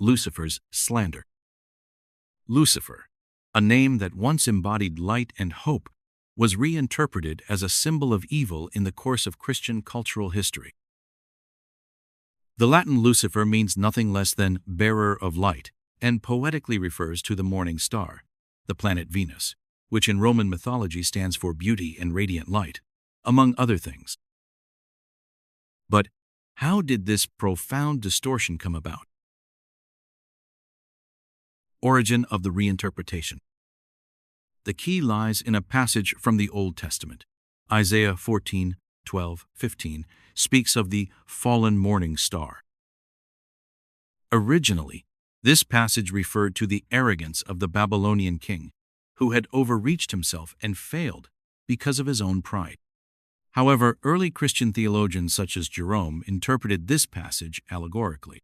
Lucifer's slander. Lucifer, a name that once embodied light and hope, was reinterpreted as a symbol of evil in the course of Christian cultural history. The Latin Lucifer means nothing less than bearer of light, and poetically refers to the morning star, the planet Venus, which in Roman mythology stands for beauty and radiant light, among other things. But how did this profound distortion come about? Origin of the reinterpretation. The key lies in a passage from the Old Testament. Isaiah 14:12-15 speaks of the fallen morning star. Originally, this passage referred to the arrogance of the Babylonian king, who had overreached himself and failed because of his own pride. However, early Christian theologians such as Jerome interpreted this passage allegorically.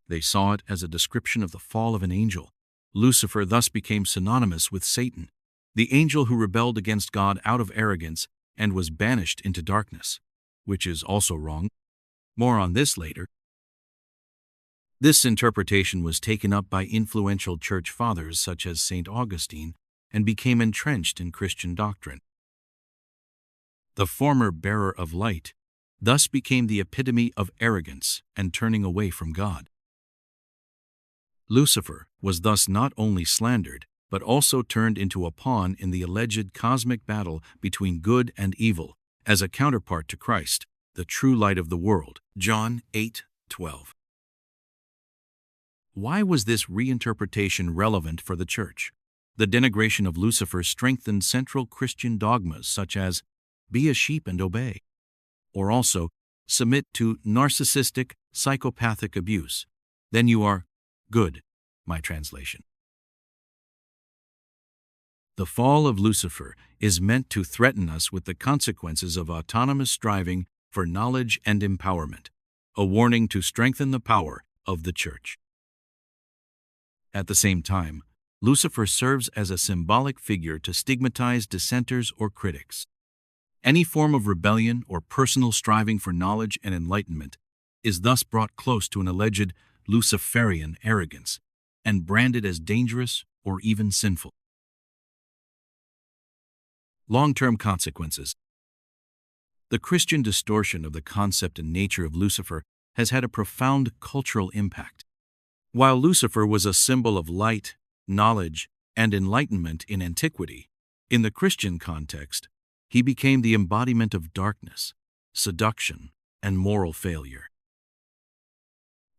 They saw it as a description of the fall of an angel. Lucifer thus became synonymous with Satan, the angel who rebelled against God out of arrogance and was banished into darkness, which is also wrong. More on this later. This interpretation was taken up by influential church fathers such as St. Augustine and became entrenched in Christian doctrine. The former bearer of light thus became the epitome of arrogance and turning away from God. Lucifer was thus not only slandered, but also turned into a pawn in the alleged cosmic battle between good and evil, as a counterpart to Christ, the true light of the world. John 8:12. Why was this reinterpretation relevant for the Church? The denigration of Lucifer strengthened central Christian dogmas such as, "Be a sheep and obey," or also, "Submit to narcissistic, psychopathic abuse. Then you are good," my translation. The fall of Lucifer is meant to threaten us with the consequences of autonomous striving for knowledge and empowerment, a warning to strengthen the power of the Church. At the same time, Lucifer serves as a symbolic figure to stigmatize dissenters or critics. Any form of rebellion or personal striving for knowledge and enlightenment is thus brought close to an alleged Luciferian arrogance and branded as dangerous or even sinful. Long-term consequences. The Christian distortion of the concept and nature of Lucifer has had a profound cultural impact. While Lucifer was a symbol of light, knowledge, and enlightenment in antiquity, in the Christian context, he became the embodiment of darkness, seduction, and moral failure.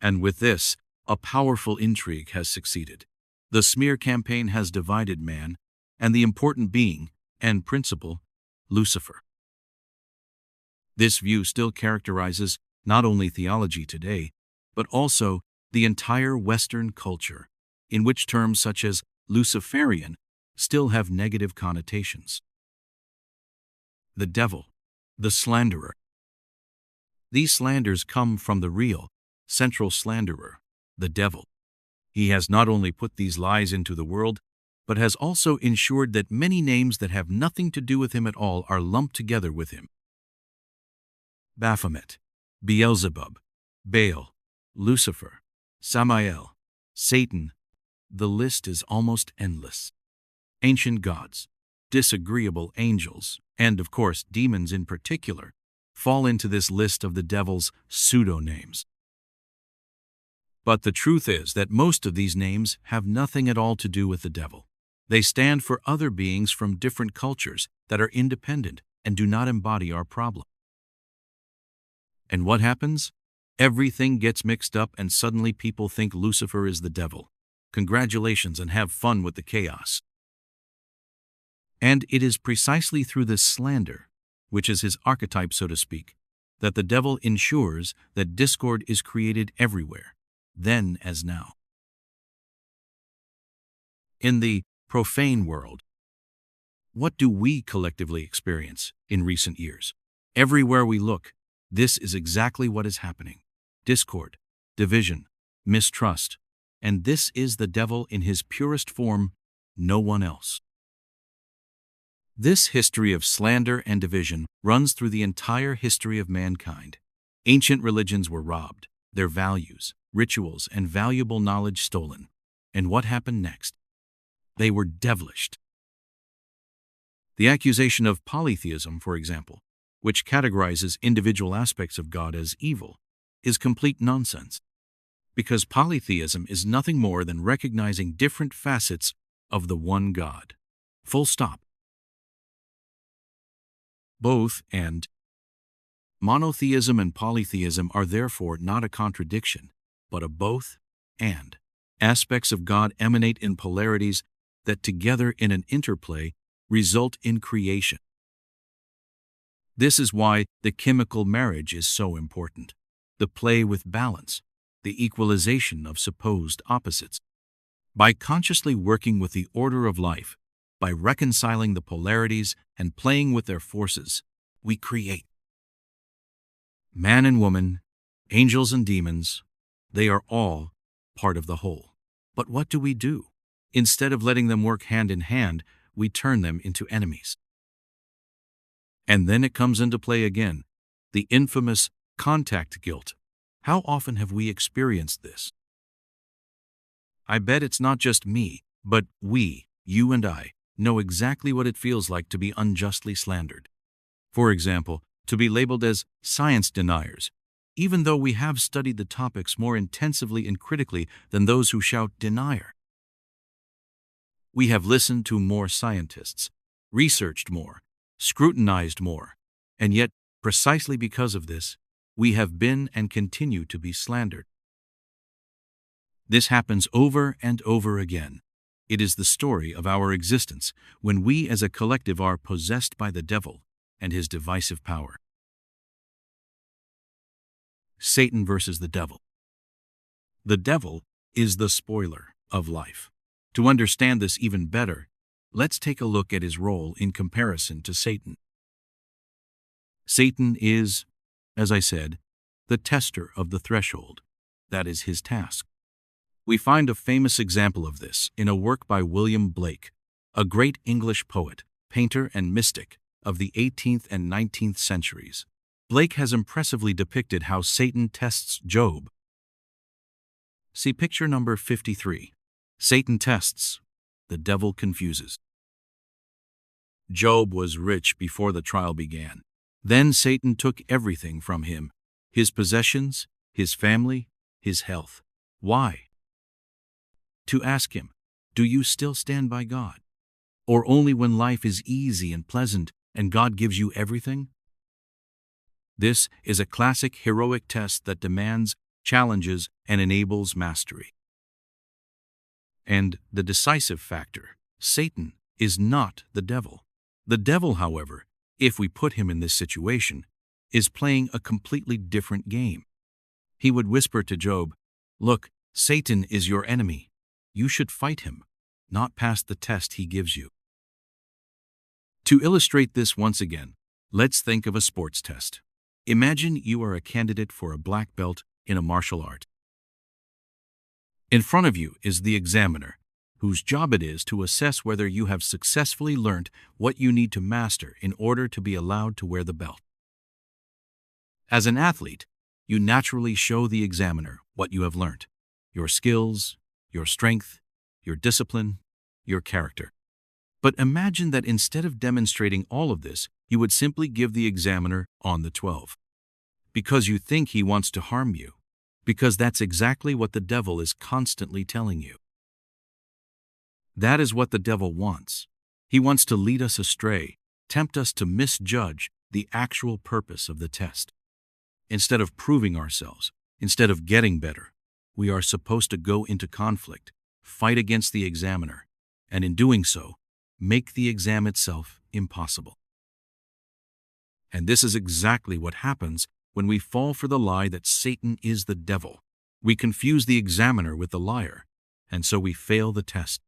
And with this, a powerful intrigue has succeeded. The smear campaign has divided man and the important being and principle, Lucifer. This view still characterizes not only theology today, but also the entire Western culture, in which terms such as Luciferian still have negative connotations. The devil, the slanderer. These slanders come from the real, central slanderer, the devil. He has not only put these lies into the world, but has also ensured that many names that have nothing to do with him at all are lumped together with him. Baphomet, Beelzebub, Baal, Lucifer, Samael, Satan. The list is almost endless. Ancient gods, disagreeable angels, and of course demons in particular, fall into this list of the devil's pseudo-names. But the truth is that most of these names have nothing at all to do with the devil. They stand for other beings from different cultures that are independent and do not embody our problem. And what happens? Everything gets mixed up and suddenly people think Lucifer is the devil. Congratulations and have fun with the chaos. And it is precisely through this slander, which is his archetype so to speak, that the devil ensures that discord is created everywhere, then as now. In the profane world, what do we collectively experience in recent years? Everywhere we look, this is exactly what is happening. Discord, division, mistrust, and this is the devil in his purest form, no one else. This history of slander and division runs through the entire history of mankind. Ancient religions were robbed, their values, rituals, and valuable knowledge stolen. And what happened next? They were devilish. The accusation of polytheism, for example, which categorizes individual aspects of God as evil, is complete nonsense, because polytheism is nothing more than recognizing different facets of the one God. Full stop. Both and monotheism and polytheism are therefore not a contradiction, but a both and. Aspects of God emanate in polarities that together in an interplay result in creation. This is why the chemical marriage is so important. The play with balance, the equalization of supposed opposites. By consciously working with the order of life, by reconciling the polarities and playing with their forces, we create. Man and woman, angels and demons, they are all part of the whole. But what do we do? Instead of letting them work hand in hand, we turn them into enemies. And then it comes into play again, the infamous contact guilt. How often have we experienced this? I bet it's not just me, but we, you and I, know exactly what it feels like to be unjustly slandered. For example, to be labeled as science deniers, even though we have studied the topics more intensively and critically than those who shout denier. We have listened to more scientists, researched more, scrutinized more, and yet, precisely because of this, we have been and continue to be slandered. This happens over and over again. It is the story of our existence when we as a collective are possessed by the devil and his divisive power. Satan versus the devil. The devil is the spoiler of life. To understand this even better, let's take a look at his role in comparison to Satan. Satan is, as I said, the tester of the threshold. That is his task. We find a famous example of this in a work by William Blake, a great English poet, painter, and mystic of the 18th and 19th centuries. Blake has impressively depicted how Satan tests Job. See picture number 53. Satan tests, the devil confuses. Job was rich before the trial began. Then Satan took everything from him, his possessions, his family, his health. Why? To ask him, do you still stand by God? Or only when life is easy and pleasant and God gives you everything? This is a classic heroic test that demands, challenges, and enables mastery. And the decisive factor, Satan, is not the devil. The devil, however, if we put him in this situation, is playing a completely different game. He would whisper to Job, "Look, Satan is your enemy. You should fight him, not pass the test he gives you." To illustrate this once again, let's think of a sports test. Imagine you are a candidate for a black belt in a martial art. In front of you is the examiner, whose job it is to assess whether you have successfully learned what you need to master in order to be allowed to wear the belt. As an athlete, you naturally show the examiner what you have learned, your skills, your strength, your discipline, your character. But imagine that instead of demonstrating all of this, you would simply give the examiner on the 12. Because you think he wants to harm you. Because that's exactly what the devil is constantly telling you. That is what the devil wants. He wants to lead us astray, tempt us to misjudge the actual purpose of the test. Instead of proving ourselves, instead of getting better, we are supposed to go into conflict, fight against the examiner, and in doing so, make the exam itself impossible. And this is exactly what happens when we fall for the lie that Satan is the devil. We confuse the examiner with the liar, and so we fail the test.